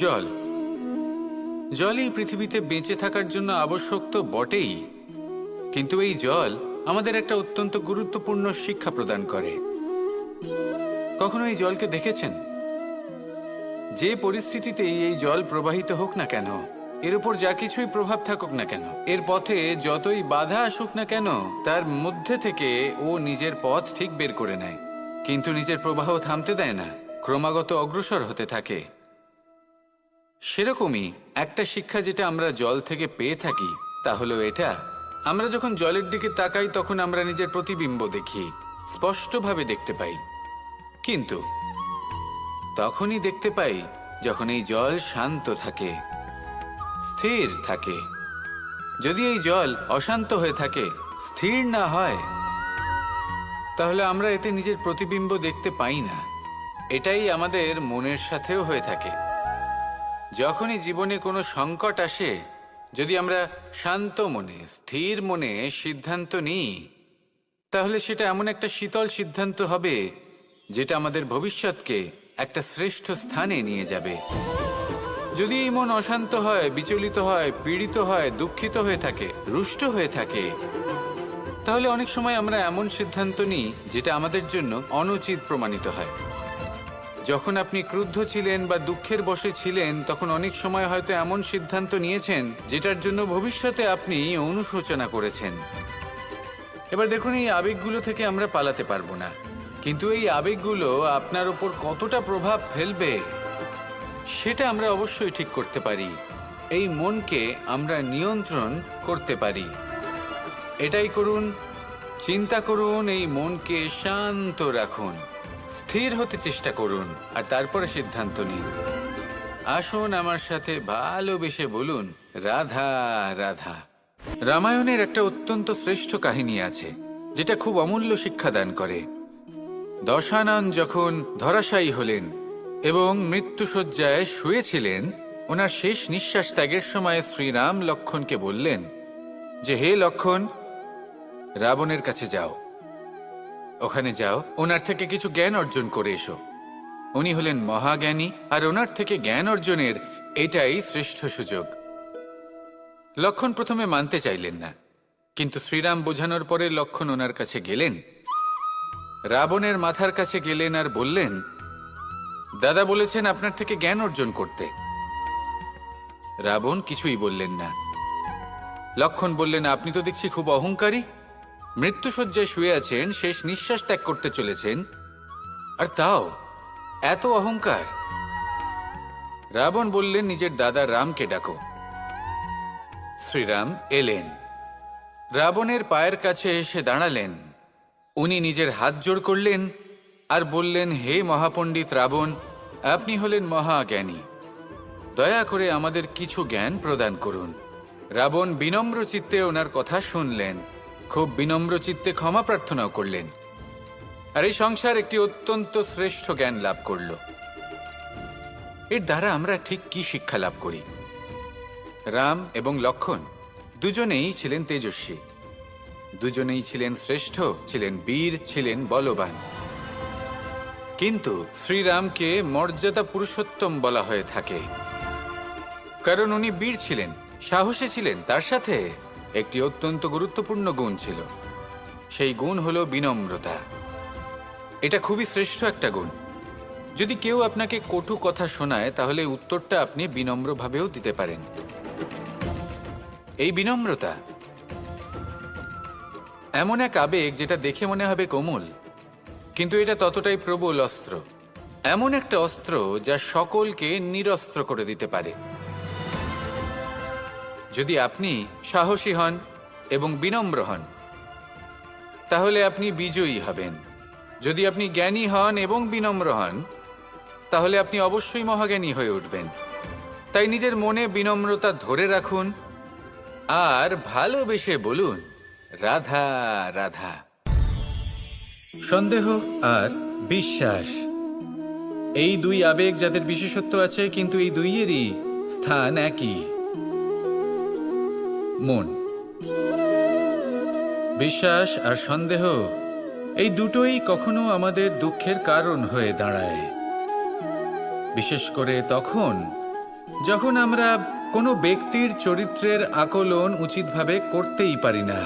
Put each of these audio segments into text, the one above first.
জল। জলই পৃথিবীতে বেঁচে থাকার জন্য আবশ্যক তো বটেই, কিন্তু এই জল আমাদের একটা অত্যন্ত গুরুত্বপূর্ণ শিক্ষা প্রদান করে। কখনো এই জলকে দেখেছেন? যে পরিস্থিতিতেই এই জল প্রবাহিত হোক না কেন, এর উপর যা কিছুই প্রভাব থাকুক না কেন, এর পথে যতই বাধা আসুক না কেন, তার মধ্যে থেকে ও নিজের পথ ঠিক বের করে নেয়, কিন্তু নিজের প্রবাহ থামতে দেয় না, ক্রমাগত অগ্রসর হতে থাকে। সেরকমই একটা শিক্ষা যেটা আমরা জল থেকে পেয়ে থাকি তা হলো এটা: আমরা যখন জলের দিকে তাকাই তখন আমরা নিজের প্রতিবিম্ব দেখি, স্পষ্টভাবে দেখতে পাই, কিন্তু তখনই দেখতে পাই যখন এই জল শান্ত থাকে, স্থির থাকে। যদি এই জল অশান্ত হয়ে থাকে, স্থির না হয়, তাহলে আমরা এতে নিজের প্রতিবিম্ব দেখতে পাই না। এটাই আমাদের মনের সাথেও হয়ে থাকে। যখনই জীবনে কোনো সংকট আসে, যদি আমরা শান্ত মনে, স্থির মনে সিদ্ধান্ত নিই, তাহলে সেটা এমন একটা শীতল সিদ্ধান্ত হবে যেটা আমাদের ভবিষ্যৎকে একটা শ্রেষ্ঠ স্থানে নিয়ে যাবে। যদি এই মন অশান্ত হয়, বিচলিত হয়, পীড়িত হয়, দুঃখিত হয়ে থাকে, রুষ্ট হয়ে থাকে, তাহলে অনেক সময় আমরা এমন সিদ্ধান্ত নিই যেটা আমাদের জন্য অনুচিত প্রমাণিত হয়। যখন আপনি ক্রুদ্ধ ছিলেন বা দুঃখের বশে ছিলেন, তখন অনেক সময় হয়তো এমন সিদ্ধান্ত নিয়েছেন যেটার জন্য ভবিষ্যতে আপনি অনুশোচনা করেছেন। এবার দেখুন, এই আবেগগুলো থেকে আমরা পালাতে পারবো না, কিন্তু এই আবেগগুলো আপনার উপর কতটা প্রভাব ফেলবে সেটা আমরা অবশ্যই ঠিক করতে পারি। এই মনকে আমরা নিয়ন্ত্রণ করতে পারি। এটাই করুন, চিন্তা করুন, এই মনকে শান্ত রাখুন, স্থির হতে চেষ্টা করুন, আর তারপরে সিদ্ধান্ত নিন। আসুন আমার সাথে ভালোবেসে বলুন, রাধা রাধা। রামায়ণের একটা অত্যন্ত শ্রেষ্ঠ কাহিনী আছে যেটা খুব অমূল্য শিক্ষাদান করে। দশানন যখন ধরাশায়ী হলেন এবং মৃত্যুশয্যায় শুয়েছিলেন, ওনার শেষ নিঃশ্বাস ত্যাগের সময় শ্রীরাম লক্ষ্মণকে বললেন যে, হে লক্ষ্মণ, রাবণের কাছে যাও, ওখানে যাও, ওনার থেকে কিছু জ্ঞান অর্জন করে এসো। উনি হলেন মহাজ্ঞানী, আর ওনার থেকে জ্ঞান অর্জনের এটাই শ্রেষ্ঠ সুযোগ। লক্ষ্মণ প্রথমে মানতে চাইলেন না, কিন্তু শ্রীরাম বোঝানোর পরে লক্ষ্মণ ওনার কাছে গেলেন, রাবণের মাথার কাছে গেলেন আর বললেন, দাদা বলেছেন আপনার থেকে জ্ঞান অর্জন করতে। রাবণ কিছুই বললেন না। লক্ষ্মণ বললেন, আপনি তো দেখছি খুব অহংকারী, মৃত্যুশয্যায় শুয়ে আছেন, শেষ নিঃশ্বাস ত্যাগ করতে চলেছেন, আর তাও এত অহংকার। রাবণ বললেন, নিজের দাদা রামকে ডাকো। শ্রীরাম এলেন, রাবণের পায়ের কাছে এসে দাঁড়ালেন। উনি নিজের হাত জোড় করলেন আর বললেন, হে মহাপণ্ডিত রাবণ, আপনি হলেন মহাজ্ঞানী, দয়া করে আমাদের কিছু জ্ঞান প্রদান করুন। রাবণ বিনম্র চিত্তে ওনার কথা শুনলেন, খুব বিনম্র চিত্তে ক্ষমা প্রার্থনাও করলেন, আর এই সংসার একটি অত্যন্ত শ্রেষ্ঠ জ্ঞান লাভ করল। এর দ্বারা আমরা ঠিক কি শিক্ষা লাভ করি? রাম এবং লক্ষ্মণ দুজনেই ছিলেন তেজস্বী, দুজনেই ছিলেন শ্রেষ্ঠ, ছিলেন বীর, ছিলেন বলবান, কিন্তু শ্রীরামকে মর্যাদা পুরুষোত্তম বলা হয়ে থাকে, কারণ উনি বীর ছিলেন, সাহসী ছিলেন, তার সাথে একটি অত্যন্ত গুরুত্বপূর্ণ গুণ ছিল, সেই গুণ হলো বিনম্রতা। এটা খুবই শ্রেষ্ঠ একটা গুণ। যদি কেউ আপনাকে কটু কথা শোনায়, তাহলে উত্তরটা আপনি বিনম্রভাবেও দিতে পারেন। এই বিনম্রতা এমন এক আবেগ যেটা দেখে মনে হবে কোমল, কিন্তু এটা ততটাই প্রবল অস্ত্র, এমন একটা অস্ত্র যা সকলকে নিরস্ত্র করে দিতে পারে। যদি আপনি সাহসী হন এবং বিনম্র হন, তাহলে আপনি বিজয়ী হবেন। যদি আপনি জ্ঞানী হন এবং বিনম্র হন, তাহলে আপনি অবশ্যই মহাজ্ঞানী হয়ে উঠবেন। তাই নিজের মনে বিনম্রতা ধরে রাখুন আর ভালোবেসে বলুন, রাধা রাধা। সন্দেহ আর বিশ্বাস, এই দুই আবেগ যাদের বিশেষত্ব আছে, কিন্তু এই দুইয়েরই স্থান একই, মন। বিশ্বাস আর সন্দেহ, এই দুটোই কখনো আমাদের দুঃখের কারণ হয়ে দাঁড়ায়, বিশেষ করে তখন যখন আমরা কোনো ব্যক্তির চরিত্রের আকলন উচিতভাবে করতেই পারি না।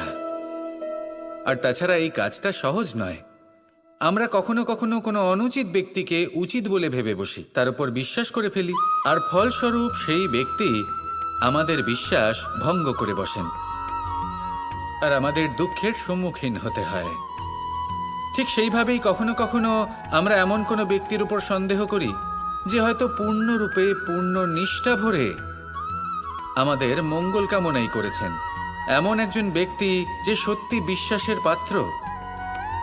আর তাছাড়া এই কাজটা সহজ নয়। আমরা কখনো কখনো কোনো অনুচিত ব্যক্তিকে উচিত বলে ভেবে বসি, তার উপর বিশ্বাস করে ফেলি, আর ফলস্বরূপ সেই ব্যক্তি আমাদের বিশ্বাস ভঙ্গ করে বসেন, আর আমাদের দুঃখের সম্মুখীন হতে হয়। ঠিক সেইভাবেই কখনো কখনো আমরা এমন কোনো ব্যক্তির উপর সন্দেহ করি যে হয়তো পূর্ণরূপে পূর্ণ নিষ্ঠা ভরে আমাদের মঙ্গল কামনাই করেছেন, এমন একজন ব্যক্তি যে সত্যি বিশ্বাসের পাত্র।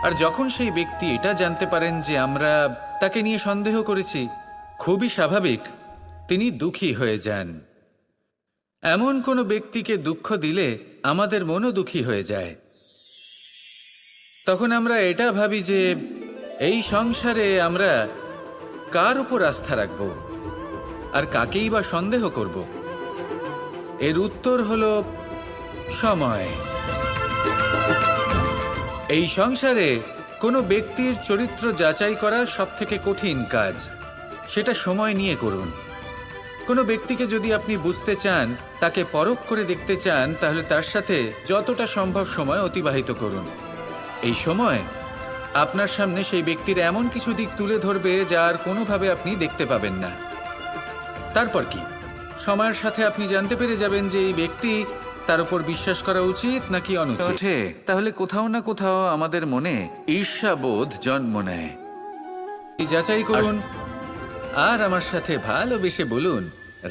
আর যখন সেই ব্যক্তি এটা জানতে পারেন যে আমরা তাকে নিয়ে সন্দেহ করেছি, খুবই স্বাভাবিক তিনি দুঃখী হয়ে যান। এমন কোনো ব্যক্তিকে দুঃখ দিলে আমাদের মনও দুঃখী হয়ে যায়। তখন আমরা এটা ভাবি যে এই সংসারে আমরা কার উপর আস্থা রাখব আর কাকেই বা সন্দেহ করব। এর উত্তর হলো সময়। এই সংসারে কোনো ব্যক্তির চরিত্র যাচাই করা সবথেকে কঠিন কাজ। সেটা সময় নিয়ে করুন। কোনো ব্যক্তিকে যদি আপনি বুঝতে চান, তাকে পরখ করে দেখতে চান, তাহলে তার সাথে যতটা সম্ভব সময় অতিবাহিত করুন। এই সময় আপনার সামনে সেই ব্যক্তির এমন কিছু দিক তুলে ধরবে যা আর কোনোভাবে আপনি দেখতে পাবেন না। তারপর কি, সময়ের সাথে আপনি জানতে পেরে যাবেন যে এই ব্যক্তি, তার উপর বিশ্বাস করা উচিত নাকি অনুচিত। তাহলে কোথাও না কোথাও আমাদের মনে ঈর্ষাবোধ জন্ম নেয়। এই যাচাই করুন আর আমার সাথে ভালোবেসে বলুন,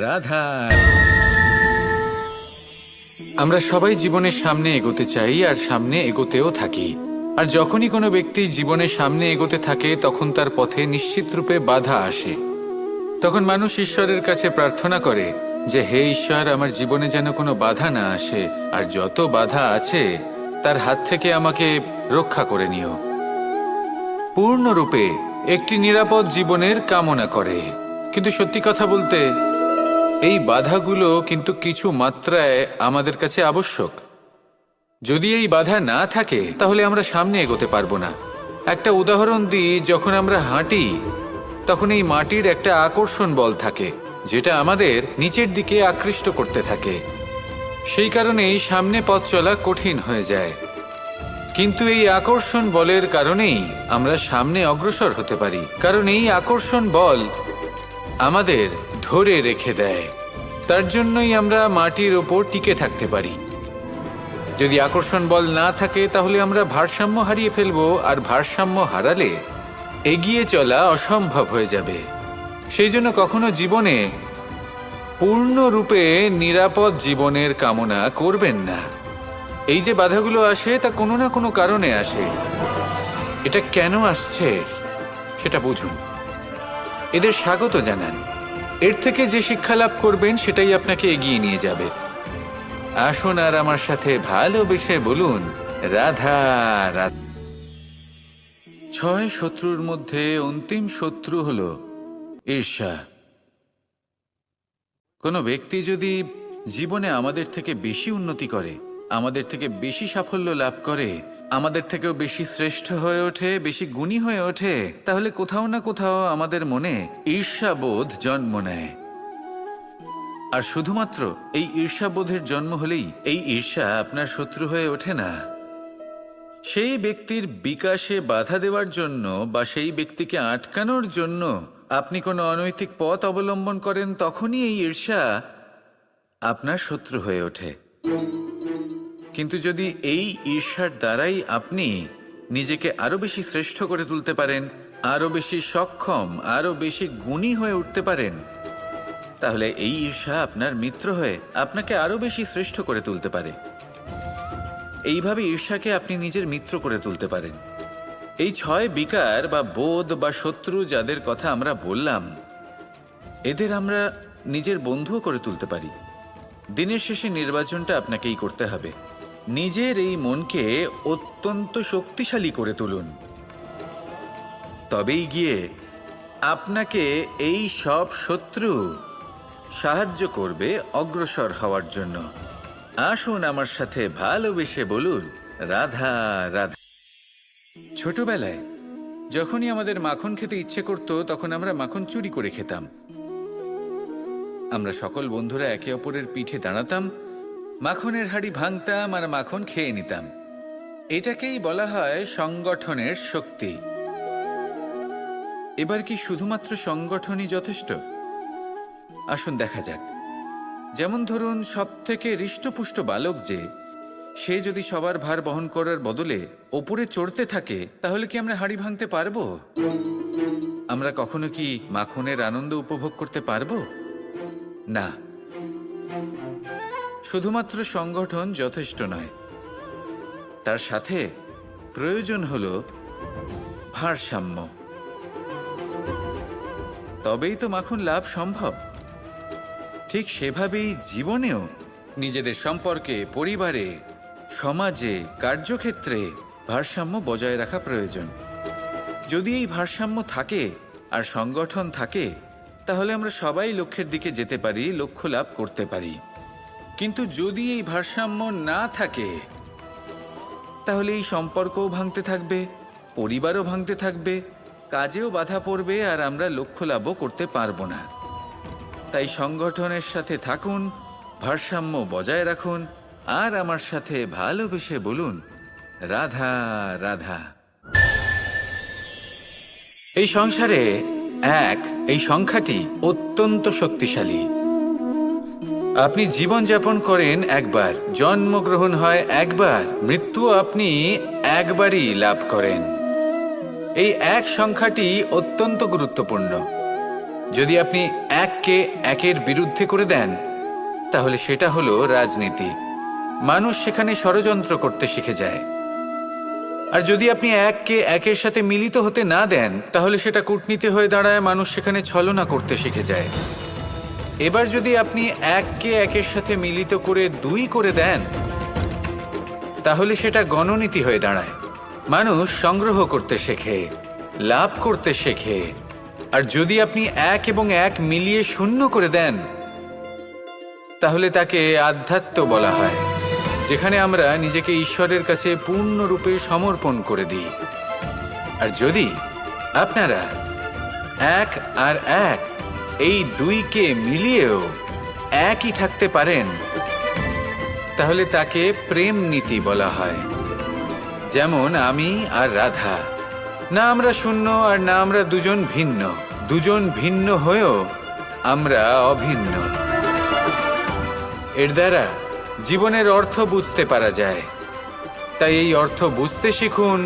রাধা। আমরা সবাই জীবনের সামনে এগোতে চাই আর সামনে এগোতেও থাকি। আর যখনই কোনো ব্যক্তি জীবনের সামনে এগোতে থাকে তখন তার পথে নিশ্চিত রূপে বাধা আসে। তখন মানুষ ঈশ্বরের কাছে প্রার্থনা করে যে হে ঈশ্বর, আমার জীবনে যেন কোনো বাধা না আসে, আর যত বাধা আছে তার হাত থেকে আমাকে রক্ষা করে নিও। পূর্ণরূপে একটি নিরাপদ জীবনের কামনা করে। কিন্তু সত্যি কথা বলতে এই বাধাগুলো কিন্তু কিছু মাত্রায় আমাদের কাছে আবশ্যক। যদি এই বাধা না থাকে তাহলে আমরা সামনে এগোতে পারবো না। একটা উদাহরণ দিই, যখন আমরা হাঁটি তখন এই মাটির একটা আকর্ষণ বল থাকে যেটা আমাদের নিচের দিকে আকৃষ্ট করতে থাকে। সেই কারণেই সামনে পথ চলা কঠিন হয়ে যায়। কিন্তু এই আকর্ষণ বলের কারণেই আমরা সামনে অগ্রসর হতে পারি, কারণ এই আকর্ষণ বল আমাদের ধরে রেখে দেয়। তার জন্যই আমরা মাটির ওপর টিকে থাকতে পারি। যদি আকর্ষণ বল না থাকে তাহলে আমরা ভারসাম্য হারিয়ে ফেলবো, আর ভারসাম্য হারালে এগিয়ে চলা অসম্ভব হয়ে যাবে। সেই জন্য কখনো জীবনে পূর্ণরূপে নিরাপদ জীবনের কামনা করবেন না। এই যে বাধাগুলো আসে তা কোনো না কোনো কারণে আসে। এটা কেন আসছে সেটা বুঝুন, এদের স্বাগত জানান। এর থেকে যে শিক্ষা লাভ করবেন সেটাই আপনাকে এগিয়ে নিয়ে যাবে। আসুন আর আমার সাথে ভালোবেসে বলুন, রাধা রাধা। 6 শত্রুর মধ্যে অন্তিম শত্রু হলো ঈর্ষা। কোনো ব্যক্তি যদি জীবনে আমাদের থেকে বেশি উন্নতি করে, আমাদের থেকে বেশি সাফল্য লাভ করে, আমাদের থেকেও বেশি শ্রেষ্ঠ হয়ে ওঠে, বেশি গুণী হয়ে ওঠে, তাহলে কোথাও না কোথাও আমাদের মনে ঈর্ষাবোধ জন্ম নেয়। আর শুধুমাত্র এই ঈর্ষাবোধের জন্ম হলেই এই ঈর্ষা আপনার শত্রু হয়ে ওঠে না। সেই ব্যক্তির বিকাশে বাধা দেওয়ার জন্য বা সেই ব্যক্তিকে আটকানোর জন্য আপনি কোনো অনৈতিক পথ অবলম্বন করেন, তখনই এই ঈর্ষা আপনার শত্রু হয়ে ওঠে। কিন্তু যদি এই ঈর্ষার দ্বারাই আপনি নিজেকে আরো বেশি শ্রেষ্ঠ করে তুলতে পারেন, আরো বেশি সক্ষম, আরো বেশি গুণী হয়ে উঠতে পারেন, তাহলে এই ঈর্ষা আপনার মিত্র হয়ে আপনাকে আরো বেশি শ্রেষ্ঠ করে তুলতে পারে। এইভাবে ঈর্ষাকে আপনি নিজের মিত্র করে তুলতে পারেন। এই 6 বিকার বা বোধ বা শত্রু যাদের কথা আমরা বললাম, এদের আমরা নিজের বন্ধুও করে তুলতে পারি। দিনের শেষে নির্বাচনটা আপনাকেই করতে হবে। নিজের এই মনকে অত্যন্ত শক্তিশালী করে তুলুন, তবেই গিয়ে আপনাকে এই সব শত্রু সাহায্য করবে অগ্রসর হওয়ার জন্য। আসুন আমার সাথে ভালোবেসে বলুন, রাধা রাধা। ছোটবেলায় যখনই আমাদের মাখন খেতে ইচ্ছে করত তখন আমরা মাখন চুরি করে খেতাম। আমরা সকল বন্ধুরা একে অপরের পিঠে দাঁড়াতাম, মাখনের হাঁড়ি ভাঙতাম আর মাখন খেয়ে নিতাম। এটাকেই বলা হয় সংগঠনের শক্তি। এবার কি শুধুমাত্র সংগঠনই যথেষ্ট? আসুন দেখা যাক। যেমন ধরুন, সব থেকে হৃষ্টপুষ্ট বালক যে, সে যদি সবার ভার বহন করার বদলে ওপরে চড়তে থাকে, তাহলে কি আমরা হাঁড়ি ভাঙতে পারবো? আমরা কখনো কি মাখনের আনন্দ উপভোগ করতে পারবো? না। শুধুমাত্র সংগঠন যথেষ্ট নয়, তার সাথে প্রয়োজন হলো ভারসাম্য। তবেই তো মাখন লাভ সম্ভব। ঠিক সেভাবেই জীবনেও নিজেদের সম্পর্কে, পরিবারে, সমাজে, কার্যক্ষেত্রে ভারসাম্য বজায় রাখা প্রয়োজন। যদি এই ভারসাম্য থাকে আর সংগঠন থাকে, তাহলে আমরা সবাই লক্ষ্যের দিকে যেতে পারি, লক্ষ্য লাভ করতে পারি। কিন্তু যদি এই ভারসাম্য না থাকে, তাহলে এই সম্পর্কও ভাঙতে থাকবে, পরিবারও ভাঙতে থাকবে, কাজেও বাধা পড়বে, আর আমরা লক্ষ্য লাভও করতে পারবো না। তাই সংগঠনের সাথে থাকুন, ভারসাম্য বজায় রাখুন, আর আমার সাথে ভালোবেসে বলুন, রাধা রাধা। এই সংসারে এই সংখ্যাটি অত্যন্ত শক্তিশালী। আপনি জীবন যাপন করেন একবার, জন্মগ্রহণ হয় একবার, মৃত্যু আপনি একবারই লাভ করেন। এই এক সংখ্যাটি অত্যন্ত গুরুত্বপূর্ণ। যদি আপনি এককে একের বিরুদ্ধে করে দেন, তাহলে সেটা হলো রাজনীতি। মানুষ সেখানে ষড়যন্ত্র করতে শিখে যায়। আর যদি আপনি এককে একের সাথে মিলিত হতে না দেন, তাহলে সেটা কূটনীতি হয়ে দাঁড়ায়, মানুষ সেখানে ছলনা করতে শিখে যায়। এবার যদি আপনি এককে একের সাথে মিলিত করে দুই করে দেন, তাহলে সেটা গণনীতি হয়ে দাঁড়ায়। মানুষ সংগ্রহ করতে শেখে, লাভ করতে শেখে। আর যদি আপনি এক এবং এক মিলিয়ে শূন্য করে দেন, তাহলে তাকে আধ্যাত্ম বলা হয়, যেখানে আমরা নিজেকে ঈশ্বরের কাছে পূর্ণরূপে সমর্পণ করে দিই। আর যদি আপনারা এক আর এক এই দুইকে মিলিয়েও একই থাকতে পারেন, তাহলে তাকে প্রেম নীতি বলা হয়। যেমন আমি আর রাধা, না আমরা শূন্য আর না আমরা দুজন ভিন্ন। দুজন ভিন্ন হয়েও আমরা অভিন্ন। এর দ্বারা জীবনের অর্থ বুঝতে পারা যায়। তাই এই অর্থ বুঝতে শিখুন।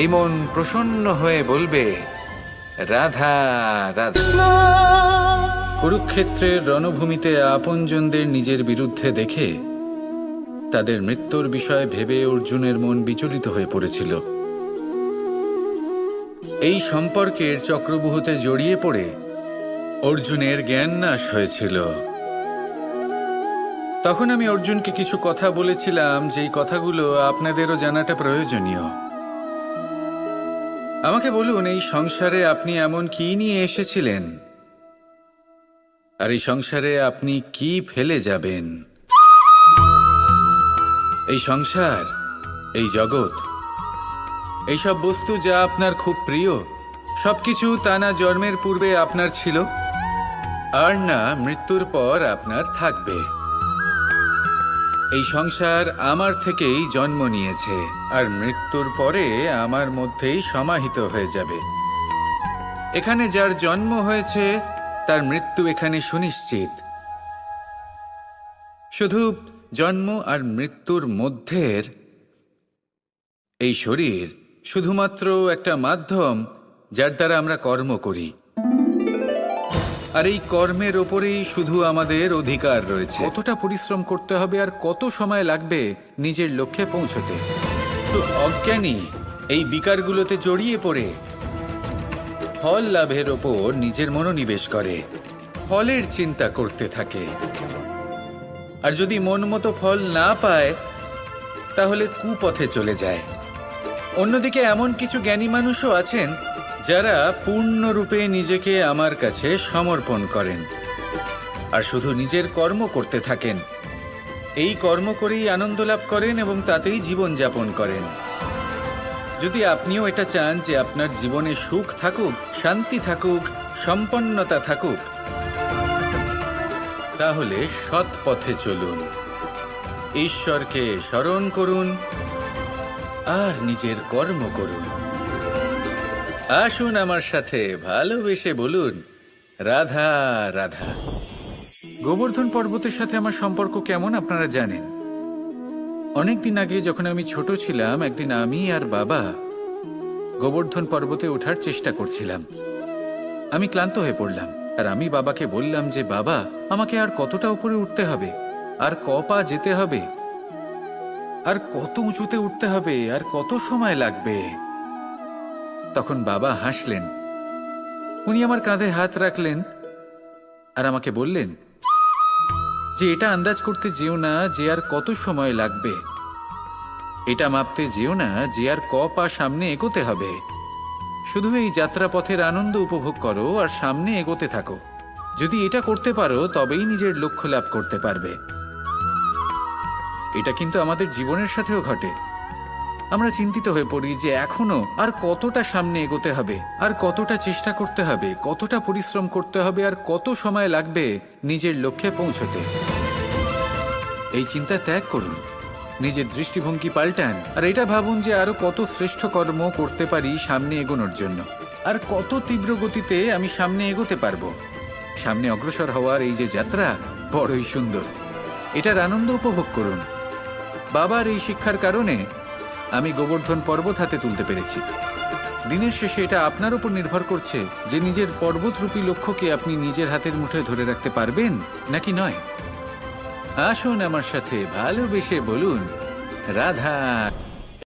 এই মন প্রসন্ন হয়ে বলবে, রাধা রাধা। কুরুক্ষেত্রের রণভূমিতে আপনজনদের নিজের বিরুদ্ধে দেখে তাদের মৃত্যুর বিষয় ভেবে অর্জুনের মন বিচলিত হয়ে পড়েছিল। এই সম্পর্কের চক্রব্যূহতে জড়িয়ে পড়ে অর্জুনের জ্ঞান নাশ হয়েছিল। তখন আমি অর্জুনকে কিছু কথা বলেছিলাম, যেই কথাগুলো আপনাদেরও জানাটা প্রয়োজনীয়। আমাকে বলুন, এই সংসারে আপনি এমন কি নিয়ে এসেছিলেন, আর এই সংসারে আপনি কি ফেলে যাবেন? এই সংসার, এই জগৎ, এইসব বস্তু যা আপনার খুব প্রিয়, সবকিছু তা না জন্মের পূর্বে আপনার ছিল, আর না মৃত্যুর পর আপনার থাকবে। এই সংসার আমার থেকেই জন্ম নিয়েছে, আর মৃত্যুর পরে আমার মধ্যেই সমাহিত হয়ে যাবে। এখানে যার জন্ম হয়েছে, তার মৃত্যু এখানে সুনিশ্চিত। শুধু জন্ম আর মৃত্যুর মধ্যের এই শরীর শুধুমাত্র একটা মাধ্যম, যার দ্বারা আমরা কর্ম করি। আর এই কর্মের ওপরেই শুধু আমাদের অধিকার রয়েছে। কতটা পরিশ্রম করতে হবে আর কত সময় লাগবে নিজের লক্ষ্যে পৌঁছতে। তো অজ্ঞানী এই বিকারগুলোতে জড়িয়ে পড়ে ফল লাভের ওপর নিজের মনোনিবেশ করে, ফলের চিন্তা করতে থাকে। আর যদি মন মতো ফল না পায়, তাহলে কুপথে চলে যায়। অন্যদিকে এমন কিছু জ্ঞানী মানুষও আছেন, যারা পূর্ণরূপে নিজেকে আমার কাছে সমর্পণ করেন আর শুধু নিজের কর্ম করতে থাকেন। এই কর্ম করেই আনন্দ লাভ করেন এবং তাতেই জীবন যাপন করেন। যদি আপনিও এটা চান যে আপনার জীবনে সুখ থাকুক, শান্তি থাকুক, সম্পন্নতা থাকুক, তাহলে সৎ পথে চলুন, ঈশ্বরকে স্মরণ করুন আর নিজের কর্ম করুন। আসুন আমার সাথে ভালোবেসে বলুন, রাধা রাধা। গোবর্ধন পর্বতের সাথে আমার সম্পর্ক কেমন আপনারা জানেন। অনেকদিন আগে যখন আমি ছোট ছিলাম, একদিন আমি আর বাবা গোবর্ধন পর্বতে ওঠার চেষ্টা করছিলাম। আমি ক্লান্ত হয়ে পড়লাম আর আমি বাবাকে বললাম যে বাবা, আমাকে আর কতটা উপরে উঠতে হবে, আর ক পা যেতে হবে, আর কত উঁচুতে উঠতে হবে, আর কত সময় লাগবে। তখন বাবা হাসলেন। উনি আমার কাঁধে হাত রাখলেন আর আমাকে বললেন যে এটা আন্দাজ করতে যেও না যে আর কত সময় লাগবে, এটা মাপতে যেও না যে আর ক পা সামনে এগোতে হবে। শুধু এই যাত্রাপথের আনন্দ উপভোগ করো আর সামনে এগোতে থাকো। যদি এটা করতে পারো তবেই নিজের লক্ষ্য লাভ করতে পারবে। এটা কিন্তু আমাদের জীবনের সাথেও ঘটে। আমরা চিন্তিত হয়ে পড়ি যে এখনো আর কতটা সামনে এগোতে হবে, আর কতটা চেষ্টা করতে হবে, কতটা পরিশ্রম করতে হবে, আর কত সময় লাগবে নিজের লক্ষ্যে পৌঁছতে। এই চিন্তা ত্যাগ করুন, নিজের দৃষ্টিভঙ্গি পাল্টান আর এটা ভাবুন যে আরো কত শ্রেষ্ঠ কর্ম করতে পারি সামনে এগোনোর জন্য, আর কত তীব্র গতিতে আমি সামনে এগোতে পারবো। সামনে অগ্রসর হওয়ার এই যে যাত্রা বড়ই সুন্দর, এটার আনন্দ উপভোগ করুন। বাবার এই শিক্ষার কারণে আমি গোবর্ধন পর্বত হাতে তুলতে পেরেছি। দিনের শেষে এটা আপনার উপর নির্ভর করছে যে নিজের পর্বতরূপী লক্ষ্যকে আপনি নিজের হাতের মুঠোয় ধরে রাখতে পারবেন নাকি নয়। আসুন আমার সাথে ভালোবেসে বলুন, রাধা।